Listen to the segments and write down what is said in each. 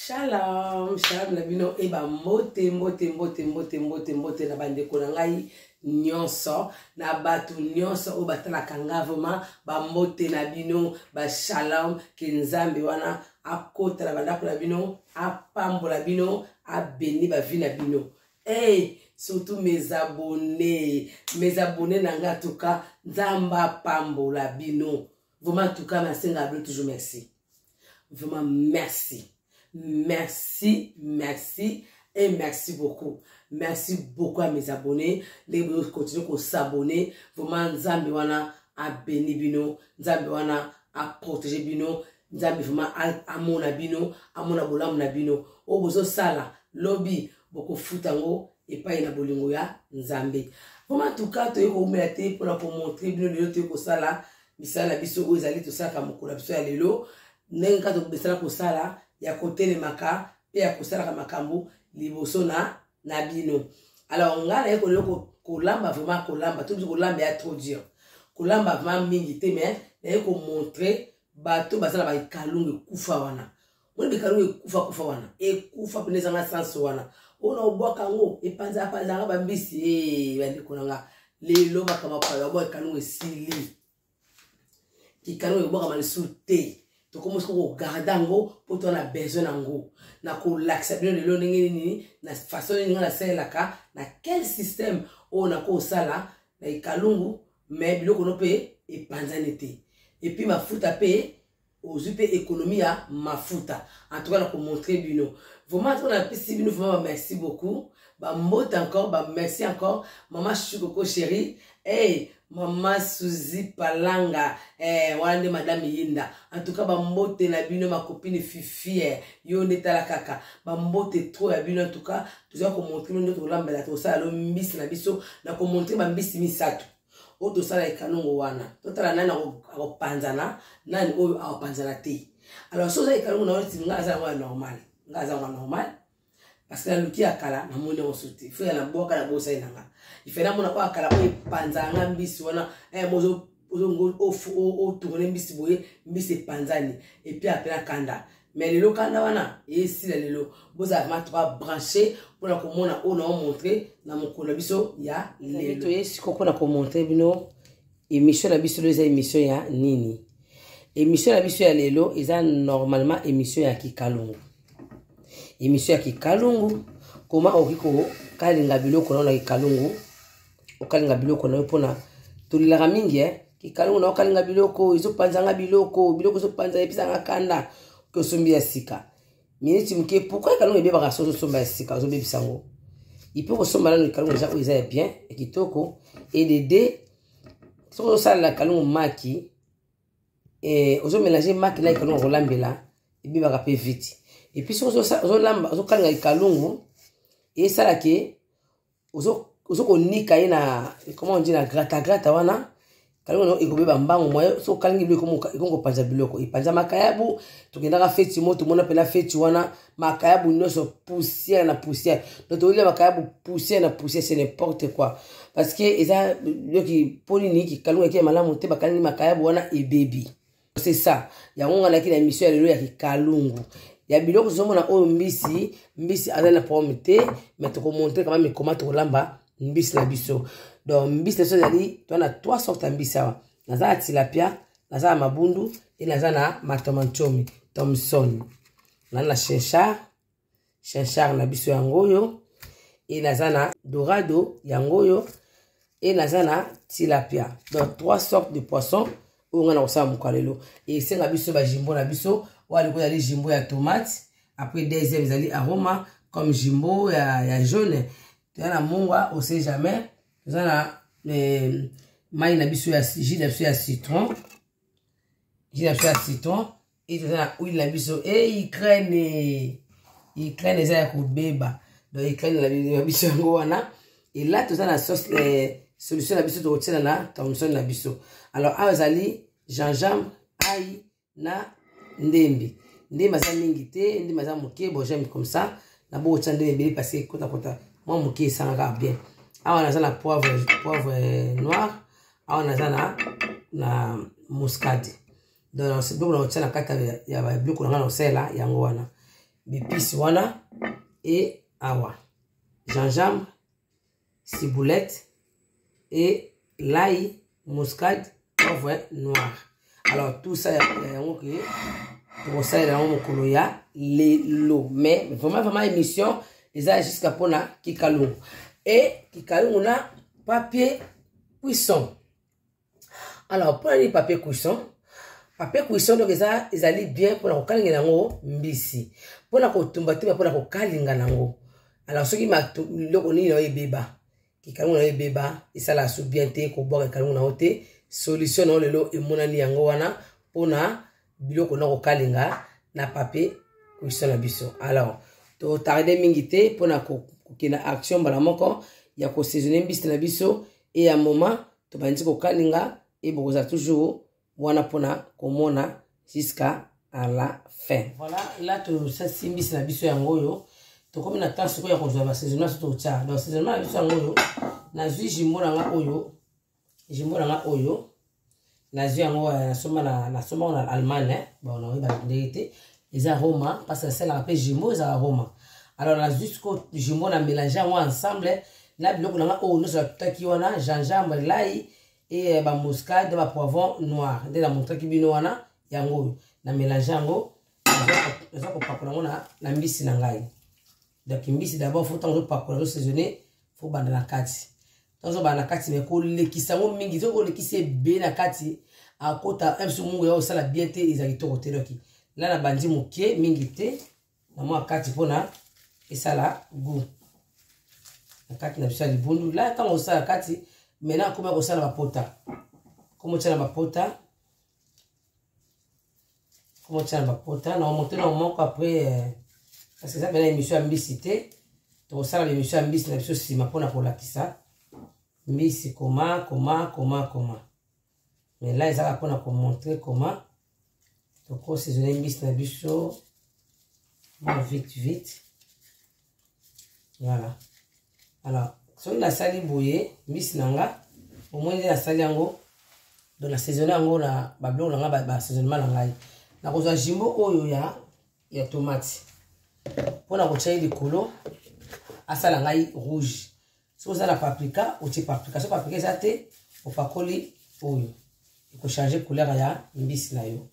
Shalom, shalom la bino eba mbote na bandeko na ngai nyonso na batu nyonso o batala kangavoma ba mbote na bino ba shalom ke nzambe wana akota na bandako na bino apambola bino abeni ba vie na bino. Hey, surtout mes abonnés na nga tuka nzamba pambola bino. Vraiment tuka masenga bino toujours merci. Vraiment merci. Merci et merci beaucoup. Merci beaucoup à mes abonnés. Les gens continuent à s'abonner. Vraiment, Nzambe wana a béni bino, Nzambe wana a protégé bino, Nzambe vraiment a mon abino, a mon abolam nabino. O bozo sala, lobby, boko futango, et pas ina bolingo ya Nzambe. Vraiment, en tout cas, tu es comme la télé pour montrer bino le tu ko sala, misala biso o ezali to sala kamokola biso ya lelo. Nenga to besala ko sala. Ya kote le maka pe ya kosala makambo liboso na bino. Alors ngala yeko loko kolamba vraiment kolamba tout ce kolamba ya trop dur. Kolamba vraiment mingi te mais yeko montrer bato basala ba kalungu kufa wana. Moni be kalungu kufa wana. E kufa peneza nga sans wana. Ona obwaka ngo e panza nga bambisi bandi konanga lelo makama pa ya boy kalungu sili. Ki kalungu boka malisuté. Tu commences à garder pour ton besoin d'ango. Na ko l'accepter de l'eau nini na façon ni na sala ka na quel système on a ko sala na ikalungu mais biloko no pe e panzanité. Et puis mafuta pe ozupe économie à mafuta. En tout cas na ko montrer bino. Vraiment on a pesi bino vraiment merci beaucoup. Ba mot encore ba merci encore maman Chukoko chérie. Hey Maman Suzy Palanga, wande madame Yinda. En tout cas, ba mbote na bino ma copine Fifi, yo neta la kaka. Ba mbote trop ya bino en tout cas, tu vas montrer notre lambe la to sala lo mbisi na biso, na ko montrer ba mbisi misato. O to sala ikanongo wana. Totala nani ako panzana, nani o ako panzana te. Alors so za ikanongo na wati ngaza wa normal. Ngaza wa normal. Parce que la luki akala na mone on sauté. Faut na boka na bosa inanga. Il fait na mona ko akala ko panza nga mbisi wana mozo o tourner mbisi boye mbisi panzani et puis après la kanda. Mais le kanda wana et si le lelo boza ma trois brancher pour la komona on a montrer na mokolo biso ya lelo. To yesi koko na ko montrer bino émission na biso les émission ya nini. Émission na biso ya lelo eza normalement émission ya kikalungu. Émission ya kikalungu koma okiko kalinga biloko na kikalungu okalinga biloko na pona tulilaka mingi kikalungu na okalinga biloko izo panzanga biloko zo panza episa nga kanda ko sombi ya sika miniti mke pourquoi kikalungu ebe baka soso somba ya sika zo bebisa ngo ipo ko somba na kikalungu ja oza bien ekitoko et de deux so sala la kikalungu maki ozo mélanger maki na kikalungu rolambela ebe baka pe vite. Et puis, si on a kalungu, et ça là que, on nika na, comment on dit, na grata wana, kalungu ikobe bambango moyo, so kalingi biloko ikongo panza biloko, ipanza makayabu, tukendaka feti mo, tout le monde appelle feti wana, makayabu nyonso poussière na poussière. Donc on dit makayabu poussière na poussière, c'est n'importe quoi. Parce que eza yoki polini ki kalungu ki malamu te bakalingi makayabu wana e baby. C'est ça. Ya ngonga na ki na émission ya lelo ya kalungu. Ya biloko zomona o mbisi azana pomme te mais to ko montrer quand même comment to lamba mbisi la biso. Donc mbisi la sozali to na trois sortes de mbisi awa. Naza tilapia, naza mabundu et naza na matomanchomi, Thomson. Na chenchard na biso yangoyo et naza na dorado yangoyo et naza na tilapia. Donc trois sortes de poissons on a osama mukalelo et c'est la biso ba jimbo na biso ou les jimbo ya tomate après deuxième zali aroma comme jimbo ya jaune tu as la mongwa on sait jamais tu as la maï na biso ya jus na citron et tu as la huile na biso et il craigne za ya kubeba donc il craigne la biso ngo wana et là tu as la sauce solution na biso to tena na Thomson na biso. Alors azali gingembre ail na ndembi maza mingi te ndembi maza moke bon j'aime comme ça na bo tande ndembi parce que kota moi moke ça va bien. Awa naza na poivre noir, awa naza na muscade. Donc c'est donc on tient la carte ya biloko na sela yango wana bipisi wana et awa gingembre, ciboulette et l'ail, muscade, poivre noir. Alors tout ça pour ça il y a un mokolo ya lelo mais vraiment émission les a jusqu'à pona kikalungu et kikalungu na papier cuisson. Alors pour les papier cuisson donc ils allaient bien pour la kokalinga nango mbisi pour la kotumba pour la kokalinga nango. Alors ceux qui m'a loko ni no ebeba kikalungu na ebeba isala su bien te ko boka kikalungu na ote solution no lelo emonani yango wana pona biloko na kokalinga na papier cuisson na biso. Alors to tarde mingite pona kokina action bala moko ya ko saisonner mbisi na biso et à moment to bandi kokalinga et bokoza toujours wana pona komona jusqu'à à la fin. Voilà, là to ça mbisi na biso yango yo to comme na temps ko ya ko zwa saisonner so to cha donc saisonner na biso yango yo na zui jimbo na oyo na zui yango na soma na Allemagne bon on va dire les aromas parce que c'est la appelle jimbo les aromas. Alors la zui ko jimbo na mélanger ensemble na biloko na o no so taki wana gingembre, l'ail et ba muscade ba poivron noir de la montre ki bino wana yango na mélanger yango ça ko pakola na mbisi na ngai. Donc mbisi d'abord faut tant pakola saisonner faut banda na kati. Dans ba na kati mais ko lekisa ngo mingi zo ko lekise be na kati a kota msu mungu yo sala bien te ezali to côté loki. Là na bandi mokie mingi te na mo kati pona esala goût. Na kati na bisali bundu là quand on sala kati maintenant comment on sala ba pota. Comment tient ba pota? Comment tient ba pota? Na on monte na on après parce que ça maintenant émission ambicité. To sala l'émission ambicité na biso sima pona pour lakisa. Mbisi comment. Mais là ils ont pour montrer comment. Donc saisonner mbisi na biso. Bon vite. Voilà. Alors, si on a sali boye, mbisi nanga, au moins la sali yango dans la saisonner yango na ba blok nanga ba saisonnement nanga. Na ko za jimbo oyo ya tomate. Pona ko tshai likolo asala ngai rouge. Si vous avez la paprika, ou paprika. Si paprika ça te, ou pas coller oyo. Il faut changer couleur ya mbisi na yo.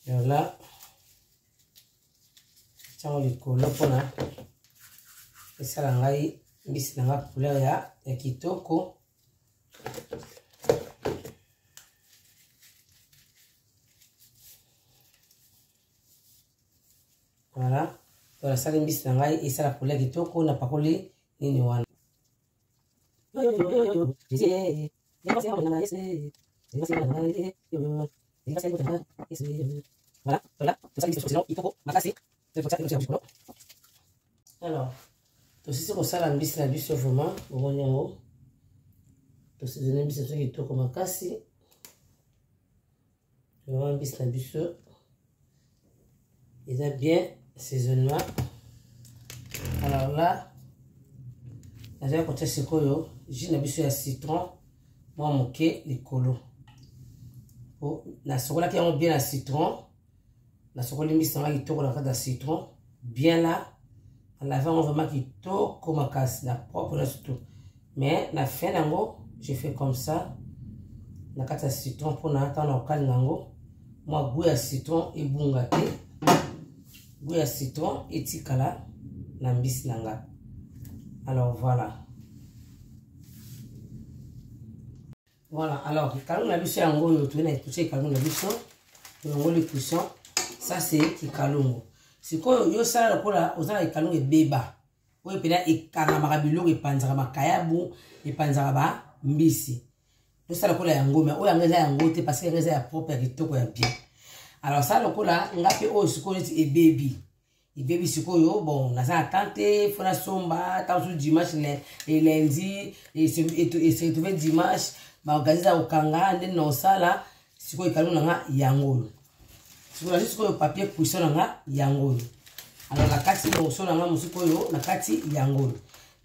Et là, tiens le couleur pona. Et ça la ngai mbisi na nga couleur ya kitoko. Voilà. Voilà, ça mbisi na ngai et ça la couleur kitoko na pakoli nini wana. Voilà, alors, to sisi ko sala mbisi na biso vraiment bongo to se donner mbisi to kitoko makasi. Vraiment mbisi na biso il a bien saisonnement. Alors là, j'ai côté sikoyo, j'ai na biso ya citron, moi moké likolo. Oh, na sokola qui a bien la citron, la sokola mbisi na kitoko la kata citron, bien là. À l'avant vraiment kitoko makasi, la propre là surtout. Mais la fin nango, je fais comme ça. Na kata citron pour na attendre au calme nango. Moi goût ya citron et bungate. Goût ya citron et tikala na mbisi nanga. Alors voilà. Voilà, alors kikalungu na biso yango yo tu na ikuche kikalungu na biso. Yango le cuisson, ça c'est kikalungu. Sikoyo yo sala lokola ozala kikalungu ebeba. Oyo pena ekanga makabiloko epanzaka makayabu, epanzaka ba mbisi. Yo sala lokola yango mais oyo yango yango te parce que yango ya propre kitoko ya bien. Alors ça lokola ngape oyo sikoyo ti ebebi. Ebebi sikoyo bon naza attente fona somba tant sur dimanche et lundi et se retrouver dimanche ba organiser okanga ndeni na osala sikoyo kikalungu nanga yango. Sikoyo sikoyo papier cuisson nanga yango. Alors la kati no sona nanga musikoyo na kati yango.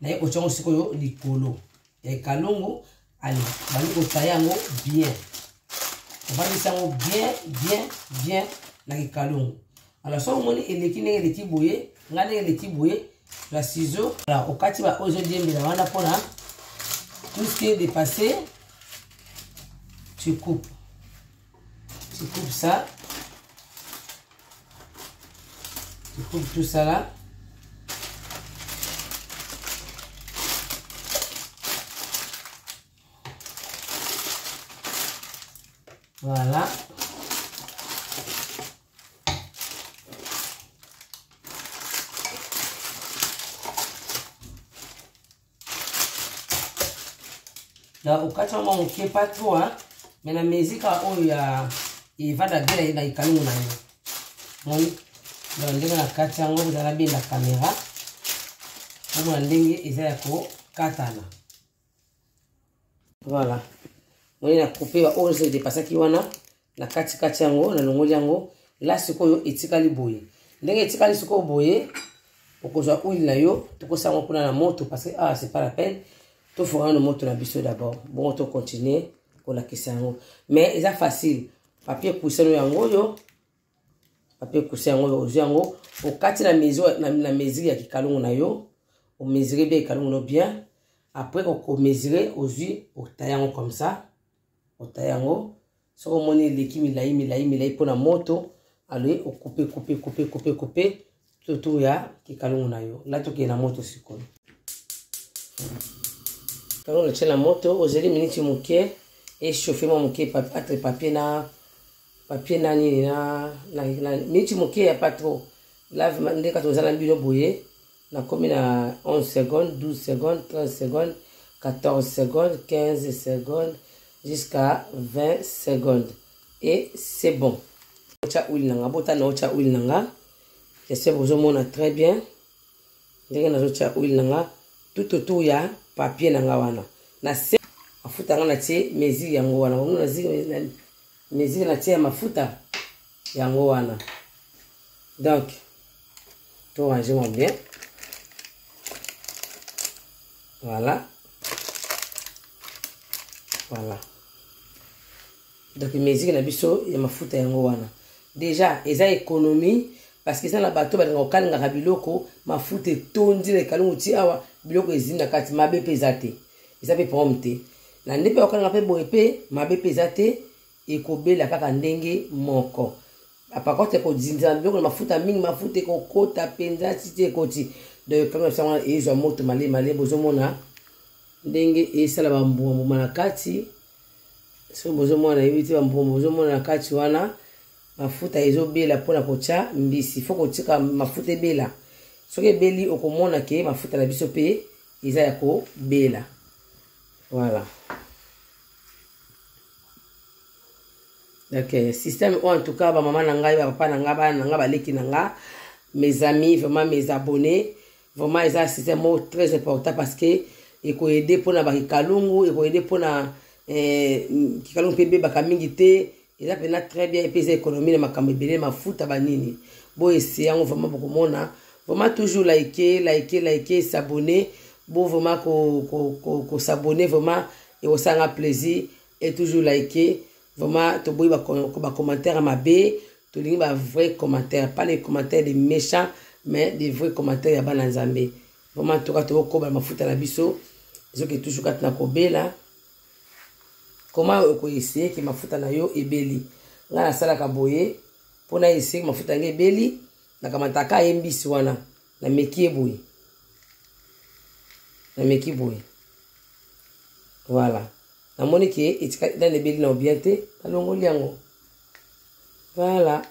Na yeko chongo sikoyo likolo. Ya kikalungu ali bali ko tayango bien. On va laisser bien na kikalungu. Alors so moni eleki ndenge eleki boye ngane eleki boye la ciseau alors okati ba ozo diembela wana pona tout ce qui est dépassé tu coupes ça, tu coupes tout ça là. Voilà. Là, au cas où on ne pas trop, hein, mais la musique, il va d'abord dans les canons. Bon, dans la caméra, vous avez bien la caméra. Vous avez bien katana. Voilà. On a coupé la hausse de passer qui wana na kati yango na longoli yango là sikoyo etikali boye ndenge etikali sikoyo boye okozwa huile na yo tokosanga kuna na moto parce que c'est pas la peine to fera na moto na biso d'abord bon to continuer pour la kisa yango mais c'est facile papier cousin yango yo papier cousin yango yango okati na mesure ya kikalungu na yo o mesurer bien kikalungu bien après on mesurer aujourd'hui au taillant comme ça au taillango so on moni leki milai pona moto allez au couper tout ya kikalungu na yo là to ke na moto sikoyo quand on tient la moto ozeli minute moke et chauffer mon moke papier na ni na minute moke ya pas trop là ndé quand on a bino boyer na comme na 11 secondes 12 secondes 13 secondes 14 secondes 15 secondes jusqu'à 20 secondes et c'est bon. Ocha huile nanga bota na ocha huile nanga j'espère que vous mona très bien ndenge na ocha huile nanga tout autour ya papier nanga wana na se mafuta ngana tie mesure yango wana ngona zika mesure na tie mafuta yango wana donc tout ranger bien voilà. Donc mesure na biso ya mafuta yango wana déjà eza économie parce que ça na bato ba ngokalinga ka biloko mafuta tondi le kalungu ti awa biloko ezina kati mabe pesate eza pe prompte na ndepe okalinga pe boye pe mabe pesate ekobela kaka ndenge moko apakote ko zinza biloko mafuta mingi mafuta ko kota penza titi ekoti donc comme ça on ezo moto male bozomona ndenge esala bambumbu na kati so bozomona yebiti bambumbu bozomona na kati wana mafuta ezobela pona kocha mbisi foko tika mafuta ebela soki ebeli okomona ke mafuta na biso pe eza ya ko bela voilà. Donc système en tout cas ba maman na ngai ba papa na ngai ba na ngai ba leki na ngai mes amis vraiment mes abonnés vraiment eza un système très important parce que il faut aider pour na bakikalungu il faut aider pour na kikalungu pebe bakamingi te eza pena très bien et puis économie na makambo ebele mafuta banini bo essayer vraiment beaucoup mona vraiment toujours liker s'abonner bon vraiment ko s'abonner vraiment et au sanga plaisir et toujours liker vraiment to boy ba commentaire mabe to lingi ba vrai commentaire pas les commentaires des méchants mais des vrais commentaires ya bana nzambe vraiment to ka to ko ba mafuta na biso zoki toujours katna ko bela comment ko essayer que mafuta na yo ebeli ngana sala ka boye pona essayer mafuta nge ebeli na kamataka embisi wana na meki boye voilà na moni ke etika dans le beli na obiente alongoli yango voilà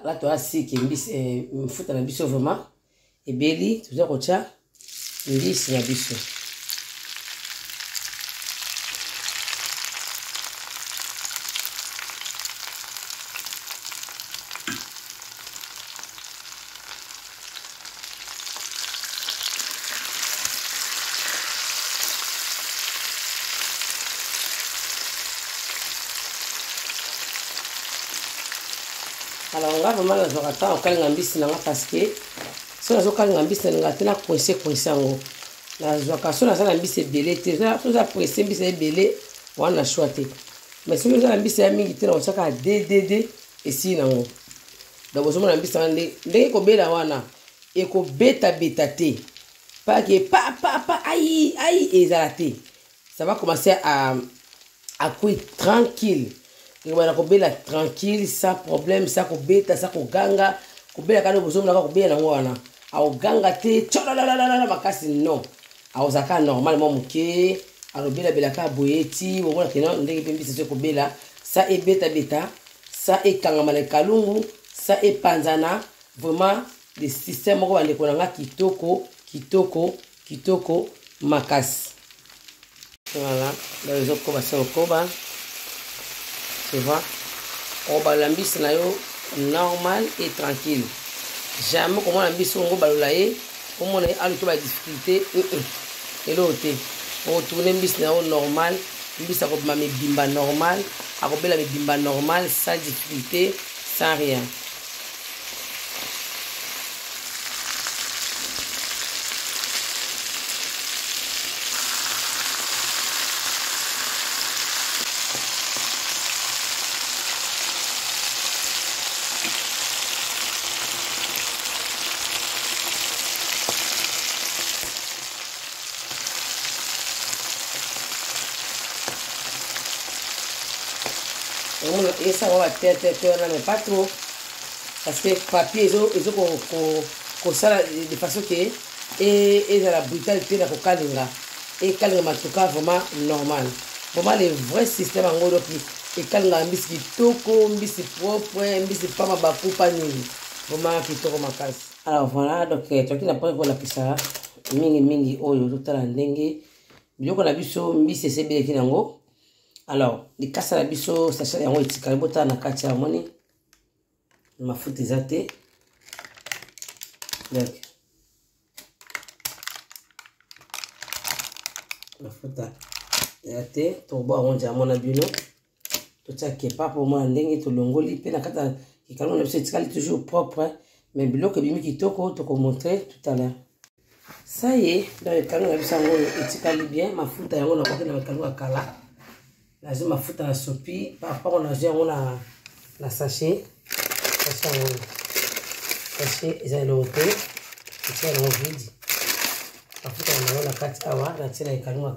là to asi ke mbisi mafuta na biso vraiment ebeli tuza kocha mbisi na biso alors on va vraiment la zorata au kalinga mbisi nanga parce que so na zo kalinga mbisi nanga tena coincer yango la zoka so na sala mbisi ebele te so za presser mbisi ebele wana choix te mais so za mbisi ya mingi tena on saka DDD esi nango Donc vous avez mbisi ndenge ko bela wana et ko beta te. Pas que pa aïe ezalate. Ça va commencer à cuire tranquille. Et on va bela tranquille sans problème, ça ko beta, ça ko ganga, ko bela kana vous avez ko bela wana. A ganga te tcholala makasi non. A ozaka normalement muke, a bela ka boyeti, on voit que non ndenge pe mbisi ko bela, ça est beta, ça est kangama le kalungu, ça est panzana, vraiment le système ko bande ko nga kitoko makasi. Voilà, les autres koba c'est au koba. Tu vois, on va l'ambis na yo normal et tranquille. Jamais comment l'ambis on va baloulaye, comme on est à la difficulté. Et l'autre, on tourne l'ambis na yo normal, l'ambis a comme mes bimba normal, a comme la bimba normal, sans difficulté, sans rien. Et ça va tête mais pas trop parce que papier ils ont ça de façon que et la brutalité la kokalinga et kalinga matuka vraiment normal vraiment le vrai système en gros et kalinga mbisi kitoko mbisi propre mbisi pas mabaku pas nini vraiment kitoko makasi. Alors voilà donc toi qui n'a pas la pisa mingi oyo totala ndenge biloko na biso mbisi sebele kinango. Alors, les casses à la biso, ça c'est un petit calibota na katia moni. Ma foute des athées. Donc, ma foute des athées. Ton bois on dit à mon abino. Tout ça qui est pas pour moi, n'engue tout l'ongoli. Puis la cata qui calme le petit cali toujours propre. Mais bilo que bimi qui toko montrer tout à l'heure. Ça y est, dans le calme la biso on petit cali bien. Ma foute à on a pas dans le calme à kala. La zone ma foute à la sopi, par rapport à la sachet, sachet, ils ont l'autre, ils sont en vide. La foute à la carte awa, la tienne avec kalunga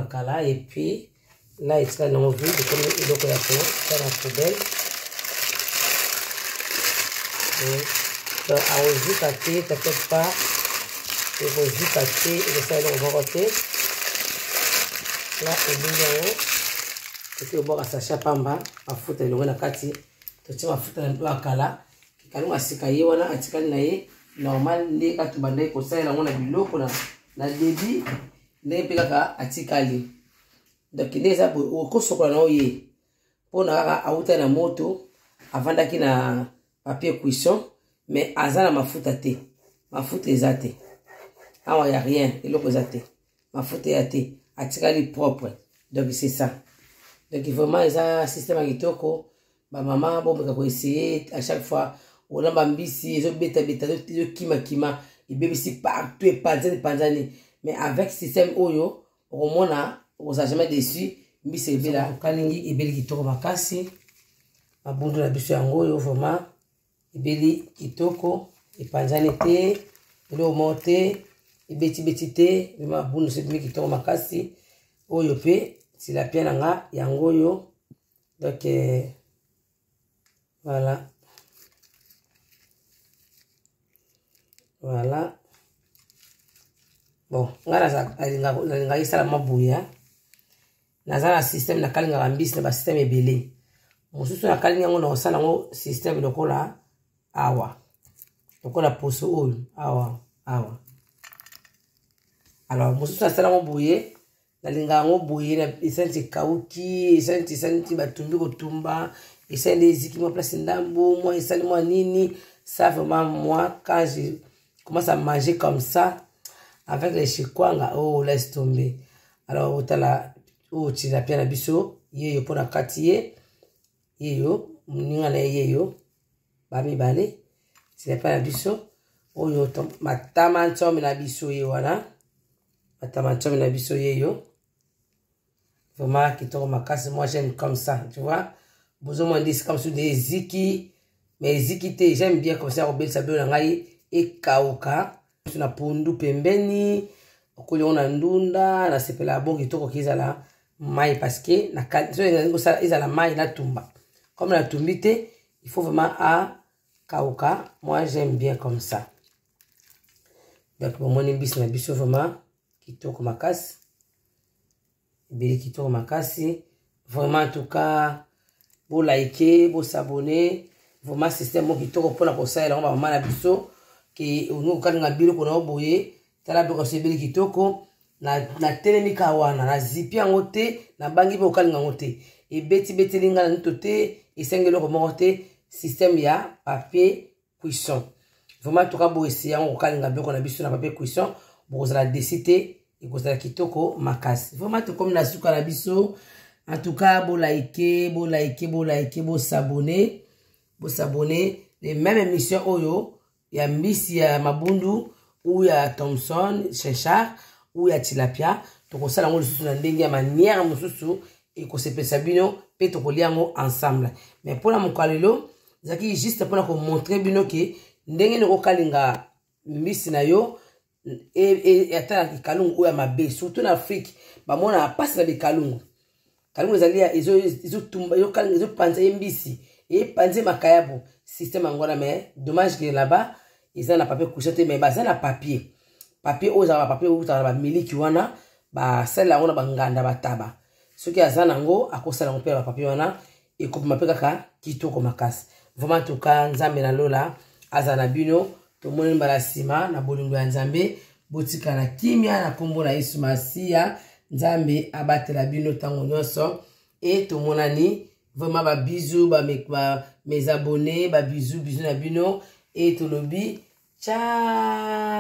kala, et puis là ils sont en vide, comme il doit la faire, c'est la poubelle. Donc à oser tâter, t'inquiète pas, et oser tâter, et ça ils vont roter. Là, au bout d'un et puis au bord à sachet pamba, à foutre le na kati, tu tiens à foutre un peu à kala, qui kalou à sikaye wana à tikali nae normal ne katu bandai ko ça la wana biloko na débit ne peka à tikali. Donc les abo au kosokola na oye. Pour na auta na moto avant d'aki na papier cuisson, mais azana mafuta te, mafuta ezate. Ah ouais, y a rien, et l'autre ezate. Mafuta ezate. Atikali propre. Donc c'est ça. Donc vraiment ils ont un système à kitoko. Ma maman bon peut essayer à chaque fois on a mbisi ils ont beta de kima ils bébisi partout et panzani mais avec système oyo au moins on a jamais déçu mbisi bela kalingi ibeli kitoko makasi mabundu na biso yango yo vraiment ibeli kitoko et panzani te le monter ibeti te vraiment bunu c'est mi kitoko makasi oyo pe si la piana nga yango yo donc voilà bon ngara za alinga isala mabuya nazala système na kalinga ambisi na ba système ebele mosusu na kalinga ngo na osala ngo système lokola awa lokola poso oyo awa alors mosusu asala ngo boye na linga ngo boye na essence kauki essence batumbi kotumba essence eziki mo place ndambo moi essence moi nini ça vraiment moi quand je commence à manger comme ça avec les chikwanga oh laisse tomber alors otala o tila pia na biso yeyo pona katiye yeyo mninga na yeyo bami bale tila pia na biso oyo matama ntomi na biso ye wana matama ntomi na biso yeyo vraiment kitoko makasi moi j'aime comme ça tu vois besoin de comme sur des ziki mais ziki te j'aime bien comme ça obel sabio na ngai e kauka na pondu pembeni okoli ona ndunda na sepela bongi toko kizala mai parce que na so ezala mai na tumba comme la tumbite il faut vraiment à kauka. Moi j'aime bien comme ça. Donc mon mbisi na biso vraiment kitoko makasi beli kitoko makasi vraiment en tout cas bo liker bo s'abonner vraiment système mo kitoko pona ko saela ngoma mama na biso ke onu kalinga biloko na oboye tala beko se beli kitoko na telemika wana na zipi yango te na bangi pe kalinga ngote e beti linga na ntote e sengelo ko monte système ya papier cuisson. Vraiment en tout cas bo essayer yango kalinga beko na biso na papier cuisson bo za la décider et ko za kitoko makasi. Vraiment tout comme na suka na biso. En tout cas, bo liker, bo s'abonner. Les mêmes émissions oyo, il y a Miss, il y a Mabundu, ou il y a Thompson, Cheshire, ou il y a Tilapia. Donc on s'ala ngolo susu na ndenge ya manière mususu et ko se pesa bino pe to koliango ensemble. Mais pour la mokalelo, zaki juste pour na ko montrer bino ke ndenge ne ko kalinga Miss na yo et atala ki kalungu oya mabe surtout en Afrique, ba mona passe na be kalungu. Kalungu zalia izo tumba yo kalungu izo panza mbisi et panze makayabo système ngona mais dommage que là-bas ils ont la papier couchette mais ba ça na papier oza papier uta ba miliki wana ba sala ngona banganda bataba soki azana ngo akosala ngo pe ba papier wana et ko mapeka ka kitoko makasi. Vraiment tout cas nzambe na lola azana bino to moni mbala sima na bolingo ya nzambe botika na kimia na kombo na Yesu Masia. Nzambe abatela bino tango nyonso et to monani vraiment ba bisous mes abonnés ba bisous na bino et to lobi ciao.